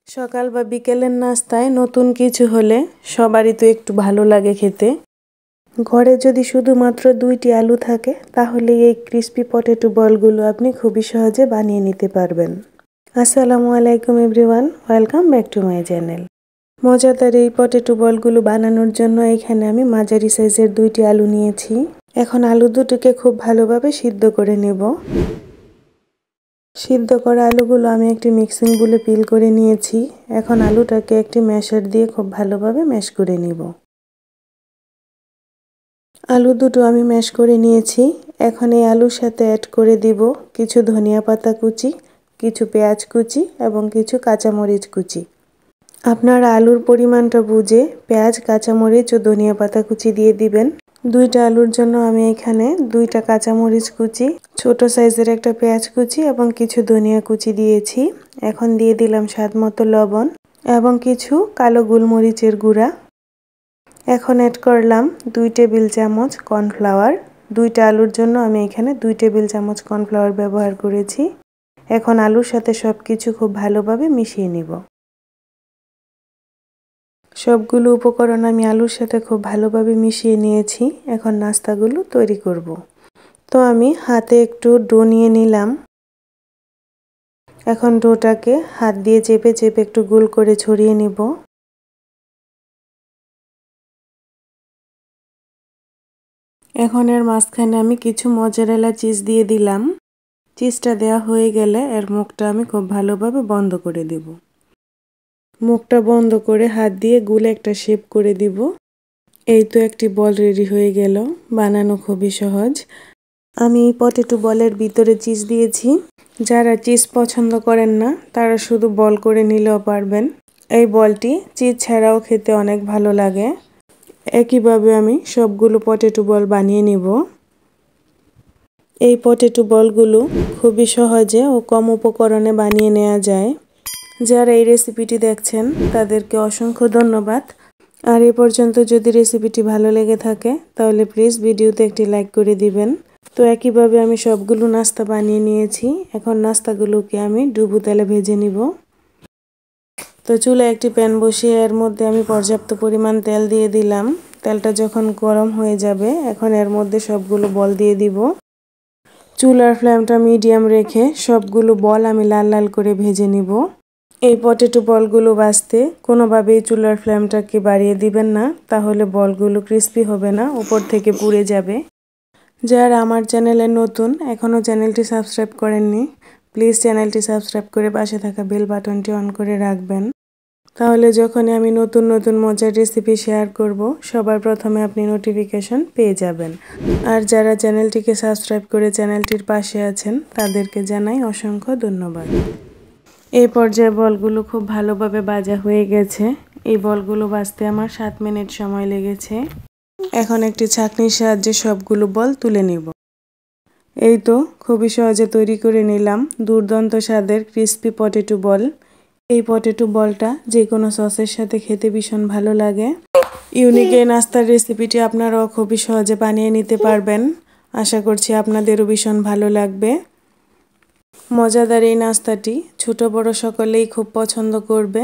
সকাল বা বিকেলের নাস্তায় নতুন কিছু হলে সবারই তো একটু ভালো লাগে খেতে। ঘরে যদি শুধুমাত্র 2টি আলু থাকে তাহলে এই ক্রিস্পি পটেটো বলগুলো আপনি খুবই সহজে বানিয়ে নিতে পারবেন। আসসালামু আলাইকুম everyone, welcome back to my channel. মজাদার এই পটেটো বলগুলো বানানোর জন্য এখানে আমি মাঝারি সাইজের 2টি আলু নিয়েছি। এখন আলু দুটোকে খুব ভালোভাবে সিদ্ধ করে নেব। সিদ্ধ করা আলুগুলো আমি একটি মিক্সিং বোলে পিল করে নিয়েছি। এখন আলুটাকে একটি ম্যাশার দিয়ে খুব ভালোভাবে ম্যাশ করে নিব। আলু দুটো আমি ম্যাশ করে নিয়েছি। এখন এই আলুর সাথে অ্যাড করে দিব কিছু ধনিয়া পাতা কুচি, কিছু পেঁয়াজ কুচি এবং কিছু কাঁচামরিচ কুচি। আপনারা আলুর পরিমাণটা বুঝে পেঁয়াজ, কাঁচামরিচ ও ধনিয়া পাতা কুচি দিয়ে দিবেন। 2টা আলুর জন্য আমি এখানে 2টা কাঁচামরিচ কুচি, ছোট সাইজের একটা পেঁয়াজ কুচি এবং কিছু ধনিয়া কুচি দিয়েছি। এখন দিয়ে দিলাম স্বাদমতো লবণ এবং কিছু কালো গোলমরিচের গুঁড়া। এখন অ্যাড করলাম 2 টেবিল চামচ কর্নফ্লাওয়ার। 2টা আলুর জন্য আমি এখানে 2 টেবিল চামচ কর্নফ্লাওয়ার ব্যবহার করেছি। এখন আলুর সাথে সব কিছু খুব ভালোভাবে মিশিয়ে নিব। সবগুলো উপকরণ আমি আলুর সাথে খুব ভালোভাবে মিশিয়ে নিয়েছি। এখন নাস্তাগুলো তৈরি করব। তো আমি হাতে একটু ডো নিয়ে নিলাম। এখন ডোটাকে হাত দিয়ে চেপে চেপে একটু গোল করে ছড়িয়ে নিব। এখন এর মাঝখানে আমি কিছু মজারেলা চিজ দিয়ে দিলাম। চিজটা দেওয়া হয়ে গেলে এর মুখটা আমি খুব ভালোভাবে বন্ধ করে দেব। মুখটা বন্ধ করে হাত দিয়ে গোল একটা শেপ করে দিব। এই তো একটি বল রেডি হয়ে গেল। বানানো খুবই সহজ। আমি এই পটেটো বলের ভিতরে চিজ দিয়েছি। যারা চিজ পছন্দ করেন না তারা শুধু বল করে নিলেও পারবেন। এই বলটি চিজ ছাড়াও খেতে অনেক ভালো লাগে। একইভাবে আমি সবগুলো পটেটো বল বানিয়ে নিব। এই পটেটো বলগুলো খুবই সহজে ও কম উপকরণে বানিয়ে নেওয়া যায়। যারা এই রেসিপিটি দেখছেন তাদেরকে অসংখ্য ধন্যবাদ। আর এই পর্যন্ত যদি রেসিপিটি ভালো লেগে থাকে তাহলে প্লিজ ভিডিওতে একটি লাইক করে দিবেন। তো একইভাবে আমি সবগুলো নাস্তা বানিয়ে নিয়েছি। এখন নাস্তাগুলোকে আমি ডুবো তেলে ভেজে নিব। তো চুলায় একটি প্যান বসিয়ে এর মধ্যে আমি পর্যাপ্ত পরিমাণ তেল দিয়ে দিলাম। তেলটা যখন গরম হয়ে যাবে এখন এর মধ্যে সবগুলো বল দিয়ে দিব। চুলার ফ্লেমটা মিডিয়াম রেখে সবগুলো বল আমি লাল লাল করে ভেজে নিব। এই পটেটো বলগুলো ভাজতে কোনোভাবেই চুলার ফ্লেমটাকে বাড়িয়ে দিবেন না, তাহলে বলগুলো ক্রিস্পি হবে না, উপর থেকে পুড়ে যাবে। যারা আমার চ্যানেলে নতুন এখনও চ্যানেলটি সাবস্ক্রাইব করেননি প্লিজ চ্যানেলটি সাবস্ক্রাইব করে পাশে থাকা বেল বাটনটি অন করে রাখবেন। তাহলে যখনই আমি নতুন নতুন মজার রেসিপি শেয়ার করব সবার প্রথমে আপনি নোটিফিকেশন পেয়ে যাবেন। আর যারা চ্যানেলটিকে সাবস্ক্রাইব করে চ্যানেলটির পাশে আছেন তাদেরকে জানাই অসংখ্য ধন্যবাদ। এই পর্যায়ে বলগুলো খুব ভালোভাবে ভাজা হয়ে গেছে। এই বলগুলো ভাজতে আমার 7 মিনিট সময় লেগেছে। এখন একটি ছাঁকনির সাহায্যে সবগুলো বল তুলে নিব। এই তো খুবই সহজে তৈরি করে নিলাম দুর্দান্ত স্বাদের ক্রিস্পি পটেটো বল। এই পটেটো বলটা যে কোনো সসের সাথে খেতে ভীষণ ভালো লাগে। ইউনিক এই নাস্তার রেসিপিটি আপনারাও খুবই সহজে বানিয়ে নিতে পারবেন। আশা করছি আপনাদেরও ভীষণ ভালো লাগবে। মজাদার এই নাস্তাটি ছোট বড় সকলেই খুব পছন্দ করবে।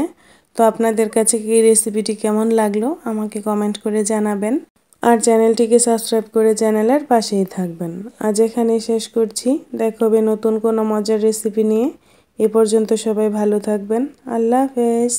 তো আপনাদের কাছে এই রেসিপিটি কেমন লাগলো আমাকে কমেন্ট করে জানাবেন। আর চ্যানেলটিকে সাবস্ক্রাইব করে চ্যানেলের পাশেই থাকবেন। আজ এখানেই শেষ করছি। দেখা হবে নতুন কোনো মজার রেসিপি নিয়ে। এ পর্যন্ত সবাই ভালো থাকবেন। আল্লাহ হাফেজ।